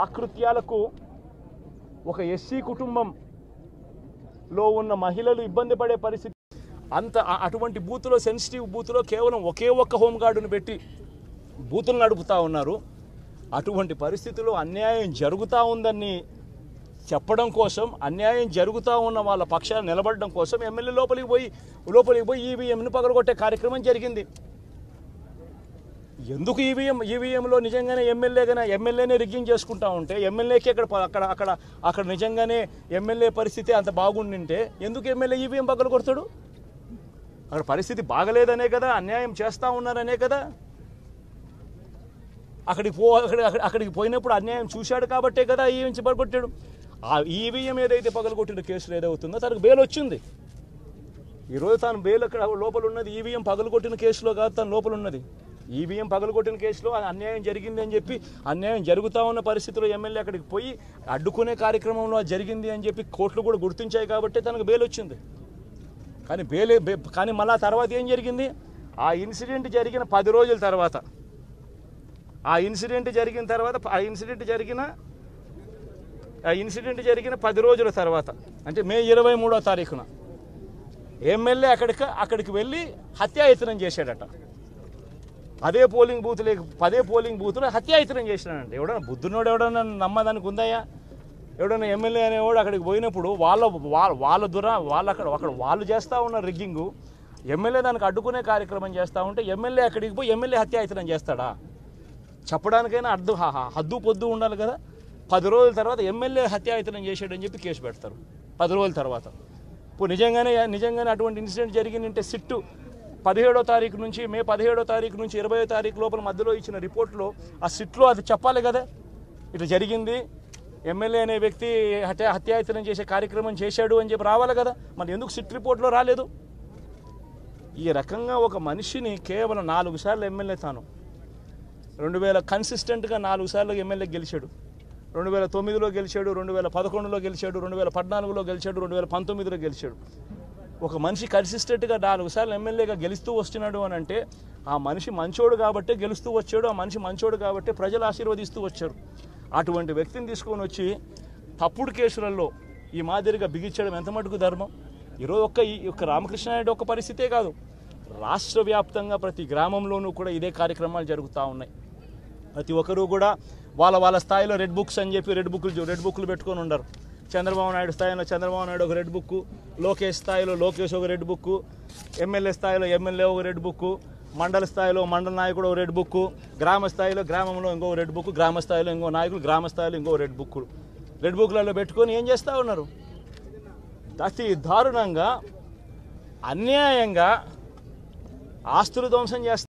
ఆకృత్యాలకు ఒక ఎస్సీ కుటుంబంలో ఉన్న మహిళలు ఇబ్బంది పడే పరిస్థితి. అటువంటి బూతులో, సెన్సిటివ్ బూతులో కేవలం ఒకే ఒక్క హోంగార్డును పెట్టి బూతులు నడుపుతూ ఉన్నారు. అటువంటి పరిస్థితుల్లో అన్యాయం జరుగుతూ ఉందని చెప్పడం కోసం, అన్యాయం జరుగుతూ ఉన్న వాళ్ళ పక్షాన్ని నిలబడడం కోసం ఎమ్మెల్యే లోపలికి పోయి ఈవీఎంను పగలగొట్టే కార్యక్రమం జరిగింది. ఎందుకు ఈవీఎంలో నిజంగానే ఎమ్మెల్యేనే రిగ్గింగ్ చేసుకుంటా ఉంటే, ఎమ్మెల్యేకి అక్కడ నిజంగానే ఎమ్మెల్యే పరిస్థితి అంత బాగుండింటే ఎందుకు ఎమ్మెల్యే ఈవీఎం పగలగొడతాడు? అక్కడ పరిస్థితి బాగలేదనే కదా, అన్యాయం చేస్తూ ఉన్నారనే కదా. అక్కడికి పోయినప్పుడు అన్యాయం చూశాడు కాబట్టే కదా ఈవీఎం పగలగొట్టాడు. ఆ ఈవీఎం ఏదైతే పగలగొట్టిన కేసులో ఏదవుతుందో తనకు బెయిల్ వచ్చింది. ఈరోజు తాను బెయిల్ అక్కడ లోపల ఉన్నది ఈవీఎం పగలగొట్టిన కేసులో కాదు, తను లోపల ఉన్నది. ఈవీఎం పగలగొట్టిన కేసులో అన్యాయం జరిగింది అని చెప్పి, అన్యాయం జరుగుతూ ఉన్న పరిస్థితిలో ఎమ్మెల్యే అక్కడికి పోయి అడ్డుకునే కార్యక్రమంలో జరిగింది అని చెప్పి కోర్టులు కూడా గుర్తించాయి కాబట్టి తనకు బెయిల్ వచ్చింది. కానీ మళ్ళా తర్వాత ఏం జరిగింది? ఆ ఇన్సిడెంట్ జరిగిన 10 రోజుల తర్వాత, ఆ ఇన్సిడెంట్ జరిగిన 10 రోజుల తర్వాత అంటే మే 23వ తారీఖున ఎమ్మెల్యే అక్కడికి వెళ్ళి హత్యాయత్నం చేశాడట. పదే పోలింగ్ బూతులు హత్యాయత్నం చేసినాడంటే ఎవడన్నా బుద్ధునోడు ఎవడన్నా నమ్మదానికి ఉందయ్యా? ఎవడన్నా ఎమ్మెల్యే అనేవాడు అక్కడికి పోయినప్పుడు వాళ్ళు చేస్తూ ఉన్న రిగ్గింగు, ఎమ్మెల్యే దానికి అడ్డుకునే కార్యక్రమం చేస్తూ ఉంటే ఎమ్మెల్యే అక్కడికి పోయి ఎమ్మెల్యే హత్యాయత్నం చేస్తాడా? చెప్పడానికైనా హద్దు పొద్దు ఉండాలి కదా. 10 రోజుల తర్వాత ఎమ్మెల్యే హత్యాయత్నం చేశాడని చెప్పి కేసు పెడతారు 10 రోజుల తర్వాత. ఇప్పుడు నిజంగానే అటువంటి ఇన్సిడెంట్ జరిగిందంటే సిట్టు 17వ తారీఖు నుంచి, మే 17వ తారీఖు నుంచి 20వ తారీఖు లోపల మధ్యలో ఇచ్చిన రిపోర్ట్లో ఆ సిట్లో అది చెప్పాలి కదా, ఇట్లా జరిగింది, ఎమ్మెల్యే అనే వ్యక్తి హత్యాయత్నం చేసే కార్యక్రమం చేశాడు అని చెప్పి రావాలి కదా. మరి ఎందుకు సిట్ రిపోర్ట్లో రాలేదు? ఈ రకంగా ఒక మనిషిని కేవలం 4 సార్లు ఎమ్మెల్యే తాను 2000 కన్సిస్టెంట్గా 4 సార్లు ఎమ్మెల్యే గెలిచాడు. 2009లో గెలిచాడు, 2011లో గెలిచాడు, 2014లో గెలిచాడు, 2019లో గెలిచాడు. ఒక మనిషి కన్సిస్టెంట్గా 4 సార్లు ఎమ్మెల్యేగా గెలుస్తూ వస్తున్నాడు అని అంటే ఆ మనిషి మంచోడు కాబట్టే గెలుస్తూ వచ్చాడు, ఆ మనిషి మంచోడు కాబట్టే ప్రజలు ఆశీర్వదిస్తూ వచ్చారు. అటువంటి వ్యక్తిని తీసుకొని వచ్చి తప్పుడు కేసులలో ఈ మాదిరిగా బిగించడం ఎంత మటుకు ధర్మం? ఈరోజు ఒక్క రామకృష్ణారెడ్డి ఒక్క పరిస్థితే కాదు, రాష్ట్ర వ్యాప్తంగా ప్రతి గ్రామంలోనూ కూడా ఇదే కార్యక్రమాలు జరుగుతూ ఉన్నాయి. ప్రతి ఒక్కరూ కూడా వాళ్ళ స్థాయిలో రెడ్ బుక్స్ అని చెప్పి రెడ్ బుక్లు పెట్టుకొని ఉండరు. చంద్రబాబు నాయుడు స్థాయిలో చంద్రబాబు నాయుడు ఒక రెడ్ బుక్, లోకేష్ స్థాయిలో లోకేష్ ఒక రెడ్ బుక్, ఎమ్మెల్యే స్థాయిలో ఎమ్మెల్యే ఒక రెడ్ బుక్, మండల స్థాయిలో మండల నాయకుడు ఒక రెడ్ బుక్, గ్రామ స్థాయిలో గ్రామంలో ఇంకో రెడ్ బుక్, గ్రామ స్థాయిలో ఇంకో నాయకులు గ్రామ స్థాయిలో ఇంకో రెడ్ బుక్లలో పెట్టుకొని ఏం చేస్తూ ఉన్నారు? అతి దారుణంగా అన్యాయంగా ఆస్తులు ధ్వంసం చేస్తారు.